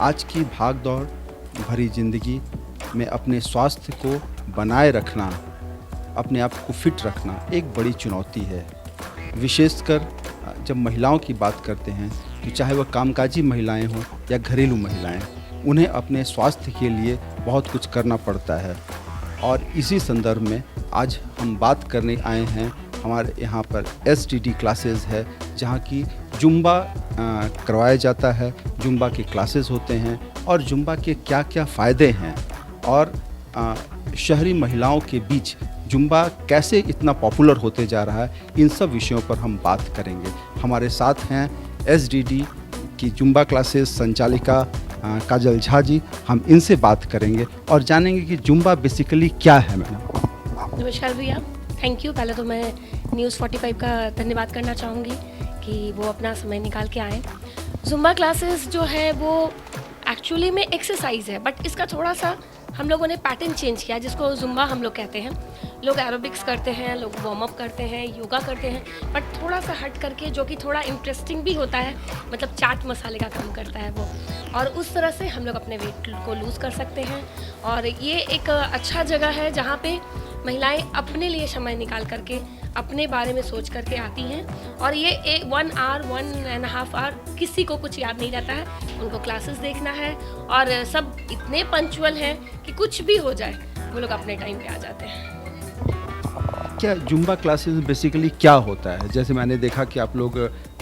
आज की भाग-दौड़ भरी ज़िंदगी में अपने स्वास्थ्य को बनाए रखना, अपने आप को फिट रखना एक बड़ी चुनौती है। विशेषकर जब महिलाओं की बात करते हैं तो चाहे वह कामकाजी महिलाएं हों या घरेलू महिलाएं, उन्हें अपने स्वास्थ्य के लिए बहुत कुछ करना पड़ता है। और इसी संदर्भ में आज हम बात करने आए हैं। हमारे यहाँ पर एसटीडी क्लासेस है जहाँ की जुम्बा करवाया जाता है, जुम्बा के क्लासेस होते हैं और जुम्बा के क्या क्या फ़ायदे हैं और शहरी महिलाओं के बीच जुम्बा कैसे इतना पॉपुलर होते जा रहा है, इन सब विषयों पर हम बात करेंगे। हमारे साथ हैं एसडीडी की जुम्बा क्लासेस संचालिका काजल झा जी। हम इनसे बात करेंगे और जानेंगे कि जुम्बा बेसिकली क्या है। मैडम नमस्कार भैया, थैंक यू। पहले तो मैं न्यूज़ 45 का धन्यवाद करना चाहूँगी कि वो अपना समय निकाल के आए। जुम्बा क्लासेस जो है वो एक्चुअली में एक्सरसाइज है, बट इसका थोड़ा सा हम लोगों ने पैटर्न चेंज किया, जिसको जुम्बा हम लोग कहते हैं। लोग एरोबिक्स करते हैं, लोग वार्म अप करते हैं, योगा करते हैं, बट थोड़ा सा हट करके जो कि थोड़ा इंटरेस्टिंग भी होता है, मतलब चाट मसाले का काम करता है वो। और उस तरह से हम लोग अपने वेट को लूज़ कर सकते हैं। और ये एक अच्छा जगह है जहाँ पे महिलाएं अपने लिए समय निकाल करके अपने बारे में सोच करके आती हैं। और ये 1 आवर 1.5 आवर किसी को कुछ याद नहीं रहता है, उनको क्लासेस देखना है और सब इतने पंचुअल हैं कि कुछ भी हो जाए वो लोग अपने टाइम पे आ जाते हैं। क्या जुम्बा क्लासेस बेसिकली क्या होता है? जैसे मैंने देखा कि आप लोग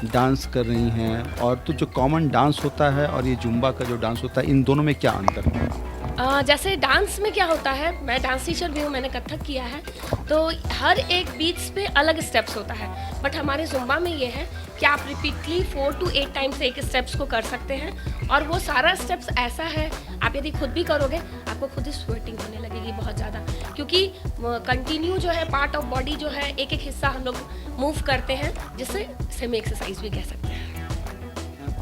डांस कर रही हैं, और तो जो कॉमन डांस होता है और ये जुम्बा का जो डांस होता है, इन दोनों में क्या अंतर है? जैसे डांस में क्या होता है, मैं डांस टीचर भी हूँ, मैंने कथक किया है, तो हर एक बीट्स पे अलग स्टेप्स होता है। बट हमारे जुम्बा में ये है कि आप रिपीटली 4 to 8 टाइम्स एक स्टेप्स को कर सकते हैं। और वो सारा स्टेप्स ऐसा है, आप यदि खुद भी करोगे आपको खुद ही स्वेटिंग होने लगेगी बहुत ज़्यादा, क्योंकि कंटिन्यू जो है पार्ट ऑफ बॉडी जो है एक एक हिस्सा हम लोग मूव करते हैं, जिससे सेमी एक्सरसाइज भी कह सकते हैं।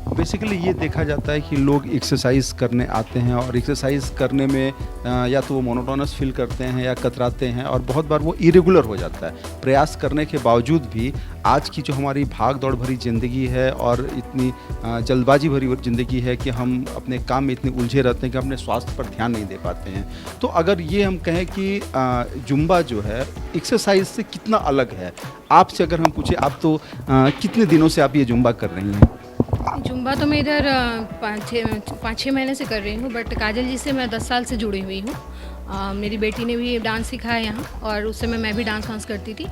बेसिकली ये देखा जाता है कि लोग एक्सरसाइज करने आते हैं और एक्सरसाइज करने में या तो वो मोनोटोनस फील करते हैं या कतराते हैं, और बहुत बार वो इरेगुलर हो जाता है। प्रयास करने के बावजूद भी आज की जो हमारी भाग दौड़ भरी ज़िंदगी है और इतनी जल्दबाजी भरी ज़िंदगी है कि हम अपने काम में इतने उलझे रहते हैं कि अपने स्वास्थ्य पर ध्यान नहीं दे पाते हैं। तो अगर ये हम कहें कि जुम्बा जो है एक्सरसाइज से कितना अलग है, आपसे अगर हम पूछे, आप तो कितने दिनों से आप ये जुम्बा कर रही हैं? जुम्बा तो मैं इधर 5-6 महीने से कर रही हूँ, बट काजल जी से मैं 10 साल से जुड़ी हुई हूँ। मेरी बेटी ने भी डांस सिखाया यहाँ, और उस समय मैं भी डांस वांस करती थी।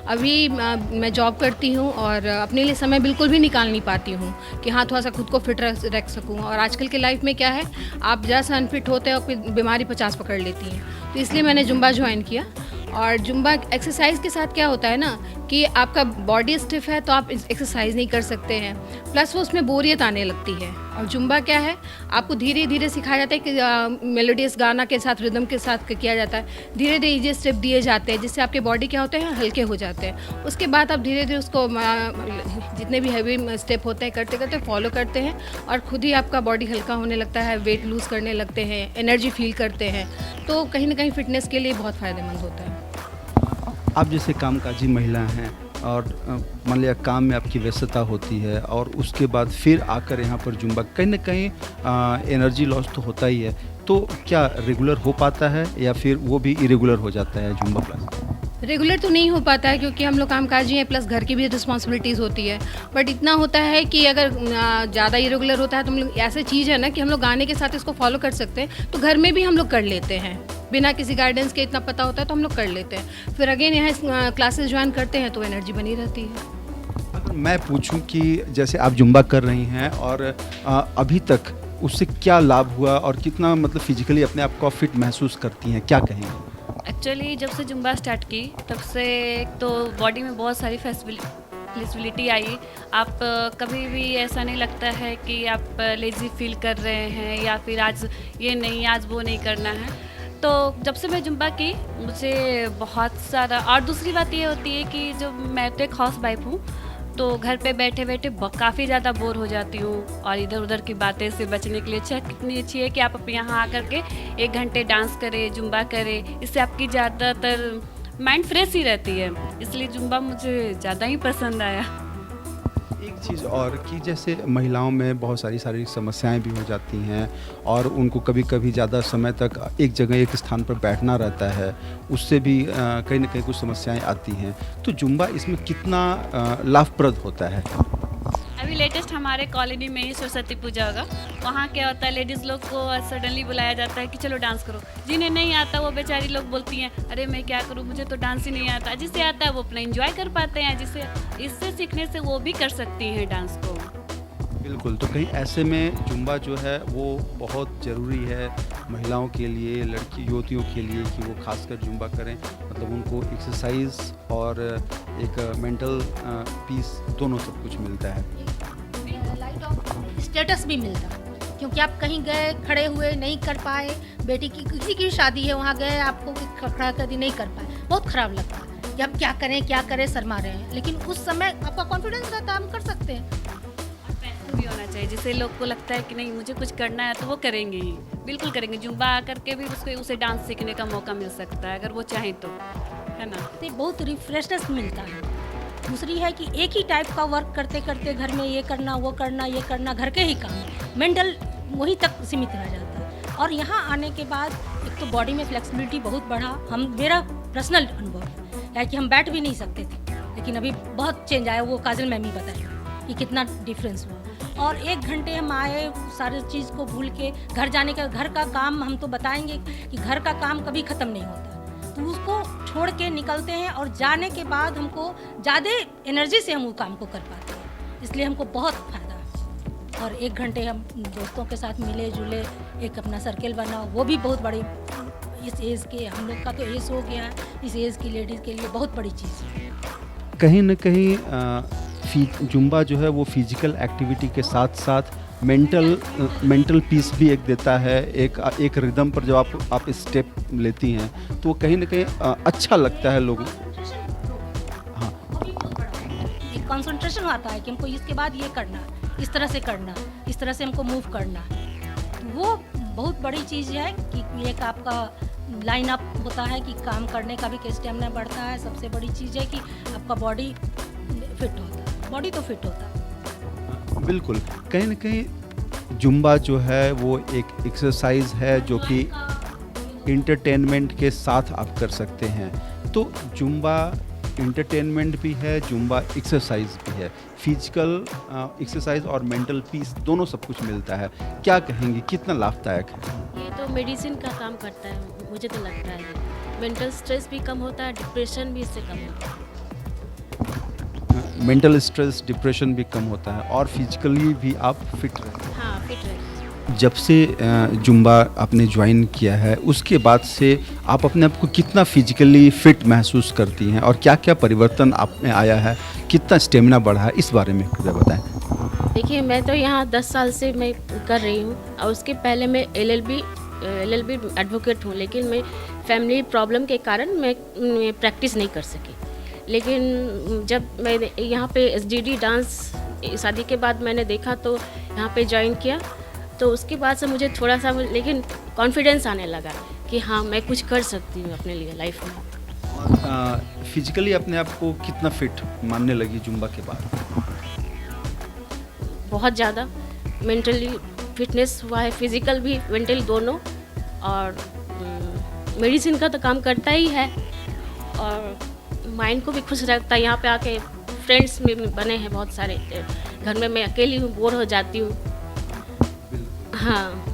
अभी मैं जॉब करती हूँ और अपने लिए समय बिल्कुल भी निकाल नहीं पाती हूँ कि हाँ थोड़ा सा खुद को फिट रख सकूँ। और आजकल के लाइफ में क्या है, आप जैसा अनफिट होते हैं और फिर बीमारी 50 पकड़ लेती है, तो इसलिए मैंने जुम्बा ज्वाइन किया। और जुम्बा एक्सरसाइज के साथ क्या होता है ना कि आपका बॉडी स्टिफ है तो आप एक्सरसाइज नहीं कर सकते हैं, प्लस वो उसमें बोरियत आने लगती है। और जुम्बा क्या है, आपको धीरे धीरे सिखाया जाता है कि मेलोडियस गाना के साथ, रिदम के साथ किया जाता है। धीरे धीरे ये स्टेप दिए जाते हैं, जिससे आपके बॉडी क्या होते हैं, हल्के हो जाते हैं। उसके बाद आप धीरे धीरे उसको जितने भी हैवी स्टेप होते हैं करते करते फॉलो करते हैं, और खुद ही आपका बॉडी हल्का होने लगता है, वेट लूज़ करने लगते हैं, एनर्जी फील करते हैं। तो कहीं ना कहीं फिटनेस के लिए बहुत फ़ायदेमंद होता है। आप जैसे कामकाजी महिला हैं और मान लिया काम में आपकी व्यस्तता होती है, और उसके बाद फिर आकर यहाँ पर जुम्बा, कहीं ना कहीं एनर्जी लॉस तो होता ही है, तो क्या रेगुलर हो पाता है या फिर वो भी इरेगुलर हो जाता है जुम्बा क्लास? रेगुलर तो नहीं हो पाता है, क्योंकि हम लोग कामकाजी हैं, प्लस घर की भी रिस्पॉन्सिबिलिटीज़ होती है। बट इतना होता है कि अगर ज़्यादा इरेगुलर होता है तो हम लोग, ऐसी चीज़ है ना कि हम लोग गाने के साथ इसको फॉलो कर सकते हैं, तो घर में भी हम लोग कर लेते हैं, बिना किसी गाइडेंस के इतना पता होता है तो हम लोग कर लेते हैं। फिर अगेन यहाँ क्लासेस ज्वाइन करते हैं तो एनर्जी बनी रहती है। अगर मैं पूछूं कि जैसे आप जुम्बा कर रही हैं और अभी तक उससे क्या लाभ हुआ और कितना मतलब फिजिकली अपने आप को फिट महसूस करती हैं, क्या कहेंगे? एक्चुअली जब से जुम्बा स्टार्ट की तब से एक तो बॉडी में बहुत सारी फ्लेक्सिबिलिटी आई। आप कभी भी ऐसा नहीं लगता है कि आप लेज़ी फील कर रहे हैं या फिर आज ये नहीं, आज वो नहीं करना है। तो जब से मैं जुम्बा की मुझे बहुत सारा, और दूसरी बात ये होती है कि जो मैं तो एक हाउस वाइफ हूँ, तो घर पे बैठे बैठे काफ़ी ज़्यादा बोर हो जाती हूँ, और इधर उधर की बातें से बचने के लिए कितनी अच्छी है कि आप यहाँ आकर के 1 घंटे डांस करें, जुम्बा करें। इससे आपकी ज़्यादातर माइंड फ्रेश ही रहती है, इसलिए जुम्बा मुझे ज़्यादा ही पसंद आया। एक चीज़ और कि जैसे महिलाओं में बहुत सारी शारीरिक समस्याएं भी हो जाती हैं और उनको कभी कभी ज़्यादा समय तक एक जगह एक स्थान पर बैठना रहता है, उससे भी कहीं ना कहीं कुछ समस्याएं आती हैं। तो जुम्बा इसमें कितना लाभप्रद होता है? अभी लेटेस्ट हमारे कॉलोनी में ही सरस्वती पूजा होगा। वहाँ क्या होता है, लेडीज़ लोग को सडनली बुलाया जाता है कि चलो डांस करो। जिन्हें नहीं आता वो बेचारी लोग बोलती हैं अरे मैं क्या करूँ, मुझे तो डांस ही नहीं आता। जिसे आता है वो अपना एंजॉय कर पाते हैं, जिसे इससे सीखने से वो भी कर सकती हैं डांस को। बिल्कुल, तो कहीं ऐसे में जुम्बा जो है वो बहुत ज़रूरी है महिलाओं के लिए, लड़की युवतियों के लिए कि वो खासकर जुम्बा करें। मतलब उनको एक्सरसाइज और एक मेंटल पीस दोनों सब कुछ मिलता है। लाइट ऑफ स्टेटस भी मिलता, क्योंकि आप कहीं गए खड़े हुए नहीं कर पाए, बेटी की किसी की शादी है वहाँ गए आपको खड़ा कर दी नहीं कर पाए, बहुत ख़राब लगता है कि अब क्या करें शर्मा रहे हैं। लेकिन उस समय आपका कॉन्फिडेंस रहता है हम कर सकते हैं। पैसा भी होना चाहिए, जिससे लोग को लगता है कि नहीं मुझे कुछ करना है तो वो करेंगे ही, बिल्कुल करेंगे। जुम्बा आकर के भी उसे डांस सीखने का मौका मिल सकता है अगर वो चाहें तो, है ना। तो बहुत रिफ्रेशनेस मिलता है। दूसरी है कि एक ही टाइप का वर्क करते करते घर में ये करना वो करना ये करना, घर के ही काम, मेंटल वहीं तक सीमित रह जाता है। और यहाँ आने के बाद एक तो बॉडी में फ्लेक्सिबिलिटी बहुत बढ़ा। मेरा पर्सनल अनुभव है कि हम बैठ भी नहीं सकते थे, लेकिन अभी बहुत चेंज आया, वो काजल मैम ही बताई कि कितना डिफरेंस हुआ। और 1 घंटे हम आए सारी चीज़ को भूल के घर जाने का, घर का काम हम तो बताएंगे कि घर का काम कभी ख़त्म नहीं होता, तो उसको छोड़ के निकलते हैं और जाने के बाद हमको ज़्यादा एनर्जी से हम वो काम को कर पाते हैं। इसलिए हमको बहुत फ़ायदा है। और 1 घंटे हम दोस्तों के साथ मिले जुले, एक अपना सर्किल बना, वो भी बहुत बड़ी, इस एज के हम लोग का तो एज हो गया है, इस एज की लेडीज़ के लिए बहुत बड़ी चीज़ है। कहीं न कहीं जुम्बा जो है वो फिजिकल एक्टिविटी के साथ साथ मेंटल पीस भी एक देता है। एक रिदम पर जब आप स्टेप लेती हैं तो वो कहीं न कहीं अच्छा लगता है लोगों को। हाँ, एक कंसंट्रेशन आता है कि हमको इसके बाद ये करना, इस तरह से करना, इस तरह से हमको मूव करना, वो बहुत बड़ी चीज़ है कि एक आपका लाइन अप होता है कि काम करने का भी स्टेमिना बढ़ता है। सबसे बड़ी चीज़ है कि आपका बॉडी फिट होता है, बॉडी तो फिट होता है। बिल्कुल, कहीं न कहीं जुम्बा जो है वो एक एक्सरसाइज है जो कि इंटरटेनमेंट के साथ आप कर सकते हैं। तो जुम्बा इंटरटेनमेंट भी है, जुम्बा एक्सरसाइज भी है, फिजिकल एक्सरसाइज और मेंटल पीस दोनों सब कुछ मिलता है। क्या कहेंगे, कितना लाभदायक है? ये तो मेडिसिन का काम करता है, मुझे तो लगता है। मेंटल स्ट्रेस भी कम होता है, डिप्रेशन भी इससे कम होता है। मेंटल स्ट्रेस, डिप्रेशन भी कम होता है और फिजिकली भी आप फिट रहते हैं। हाँ, फिट रहते हैं। जब से जुम्बा आपने ज्वाइन किया है उसके बाद से आप अपने आप को कितना फिजिकली फिट महसूस करती हैं और क्या क्या परिवर्तन आप में आया है, कितना स्टेमिना बढ़ा है, इस बारे में मुझे बताएं। देखिए, मैं तो यहाँ 10 साल से मैं कर रही हूँ और उसके पहले मैं एलएलबी एडवोकेट हूँ, लेकिन मैं फैमिली प्रॉब्लम के कारण मैं प्रैक्टिस नहीं कर सकी। लेकिन जब मैं यहाँ पे एसडीडी डांस शादी के बाद मैंने देखा तो यहाँ पे ज्वाइन किया, तो उसके बाद से मुझे थोड़ा सा लेकिन कॉन्फिडेंस आने लगा कि हाँ मैं कुछ कर सकती हूँ अपने लिए लाइफ में। फिजिकली अपने आप को कितना फिट मानने लगी जुम्बा के बाद? बहुत ज़्यादा मेंटली फिटनेस हुआ है, फिजिकल भी मेंटल दोनों। और मेडिसिन का तो काम करता ही है और माइंड को भी खुश रखता है। यहाँ पे आके फ्रेंड्स में बने हैं बहुत सारे। घर में मैं अकेली हूँ, बोर हो जाती हूँ। हाँ,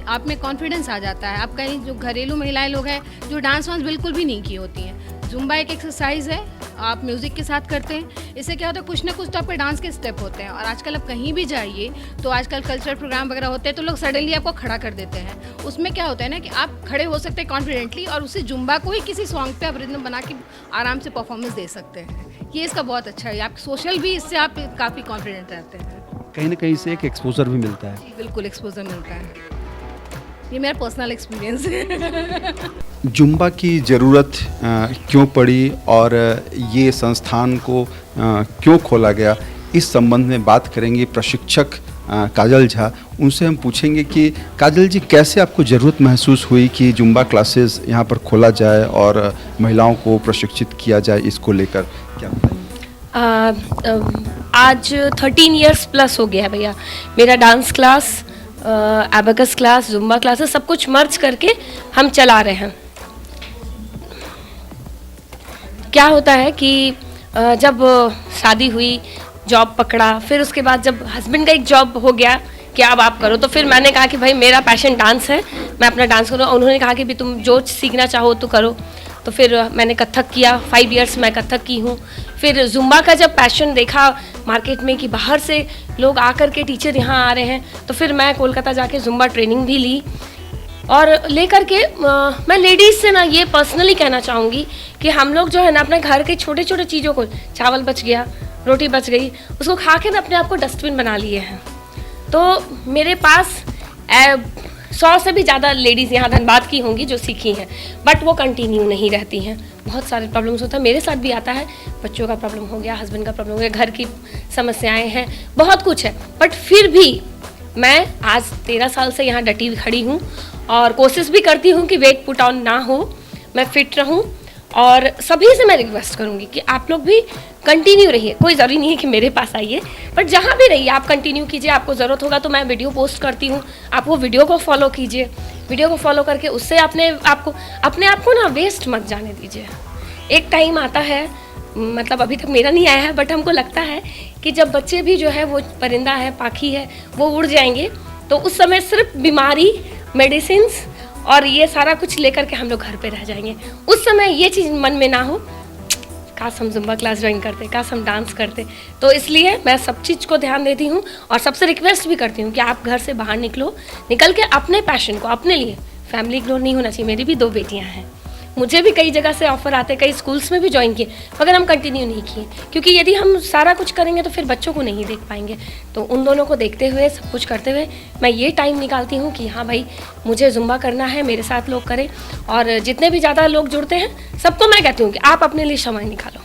आप में कॉन्फिडेंस आ जाता है। आप कहीं जो घरेलू महिलाएं लोग हैं जो डांस वांस बिल्कुल भी नहीं की होती हैं, जुम्बा एक एक्सरसाइज है, आप म्यूज़िक के साथ करते हैं। इससे क्या होता है, कुछ ना कुछ तो आपके डांस के स्टेप होते हैं। और आजकल आप कहीं भी जाइए तो आजकल कल्चरल प्रोग्राम वगैरह होते हैं तो लोग सडनली आपको खड़ा कर देते हैं। उसमें क्या होता है ना कि आप खड़े हो सकते हैं कॉन्फिडेंटली और उसी जुम्बा को ही किसी सॉन्ग पे आप रिदम बना के आराम से परफॉर्मेंस दे सकते हैं। ये इसका बहुत अच्छा है। आप सोशल भी इससे आप काफ़ी कॉन्फिडेंट रहते हैं। कहीं ना कहीं से एक एक्सपोजर भी मिलता है। बिल्कुल एक्सपोजर मिलता है। ये मेरा पर्सनल एक्सपीरियंस है। जुम्बा की ज़रूरत क्यों पड़ी और ये संस्थान को क्यों खोला गया, इस संबंध में बात करेंगे प्रशिक्षक काजल झा। उनसे हम पूछेंगे कि काजल जी, कैसे आपको ज़रूरत महसूस हुई कि जुम्बा क्लासेस यहाँ पर खोला जाए और महिलाओं को प्रशिक्षित किया जाए, इसको लेकर क्या बताएंगे? आज 13 इयर्स प्लस हो गया है भैया। मेरा dance class, abacus class, Zumba classes सब कुछ मर्ज करके हम चला रहे हैं। क्या होता है कि जब शादी हुई, जॉब पकड़ा, फिर उसके बाद जब हस्बैंड का एक जॉब हो गया कि अब आप करो, तो फिर मैंने कहा कि भाई मेरा पैशन डांस है, मैं अपना डांस करूँ। उन्होंने कहा कि भी तुम जो सीखना चाहो तो करो। तो फिर मैंने कथक किया, 5 इयर्स मैं कथक की हूँ। फिर जुम्बा का जब पैशन देखा मार्केट में कि बाहर से लोग आकर के टीचर यहाँ आ रहे हैं, तो फिर मैं कोलकाता जाके जुम्बा ट्रेनिंग भी ली। और लेकर के मैं लेडीज़ से ना ये पर्सनली कहना चाहूँगी कि हम लोग जो है ना अपने घर के छोटे छोटे चीज़ों को, चावल बच गया, रोटी बच गई, उसको खा के ना अपने आप को डस्टबिन बना लिए हैं। तो मेरे पास 100 से भी ज़्यादा लेडीज़ यहाँ धनबाद की होंगी जो सीखी हैं, बट वो कंटिन्यू नहीं रहती हैं। बहुत सारे प्रॉब्लम्स होता है, मेरे साथ भी आता है। बच्चों का प्रॉब्लम हो गया, हस्बैंड का प्रॉब्लम हो गया, घर की समस्याएं हैं, बहुत कुछ है। बट फिर भी मैं आज 13 साल से यहाँ डटी खड़ी हूँ और कोशिश भी करती हूँ कि वेट पुट ऑन ना हो, मैं फिट रहूँ। और सभी से मैं रिक्वेस्ट करूँगी कि आप लोग भी कंटिन्यू रहिए। कोई ज़रूरी नहीं है कि मेरे पास आइए, बट जहाँ भी रहिए आप कंटिन्यू कीजिए। आपको ज़रूरत होगा तो मैं वीडियो पोस्ट करती हूँ, आप वो वीडियो को फॉलो कीजिए। वीडियो को फॉलो करके उससे अपने आप को ना वेस्ट मत जाने दीजिए। एक टाइम आता है, मतलब अभी तक मेरा नहीं आया है, बट हमको लगता है कि जब बच्चे भी जो है वो परिंदा है, पाखी है, वो उड़ जाएंगे, तो उस समय सिर्फ बीमारी, मेडिसिन्स और ये सारा कुछ लेकर के हम लोग घर पे रह जाएंगे। उस समय ये चीज़ मन में ना हो, काश हम जुम्बा क्लास ज्वाइन करते, काश हम डांस करते। तो इसलिए मैं सब चीज़ को ध्यान देती हूँ और सबसे रिक्वेस्ट भी करती हूँ कि आप घर से बाहर निकल के अपने पैशन को, अपने लिए, फैमिली इग्नोर नहीं होना चाहिए। मेरी भी 2 बेटियाँ हैं, मुझे भी कई जगह से ऑफर आते, कई स्कूल्स में भी ज्वाइन किए, मगर हम कंटिन्यू नहीं किए, क्योंकि यदि हम सारा कुछ करेंगे तो फिर बच्चों को नहीं देख पाएंगे। तो उन दोनों को देखते हुए, सब कुछ करते हुए मैं ये टाइम निकालती हूँ कि हाँ भाई मुझे जुम्बा करना है, मेरे साथ लोग करें। और जितने भी ज़्यादा लोग जुड़ते हैं सबको मैं कहती हूँ कि आप अपने लिए समय निकालो।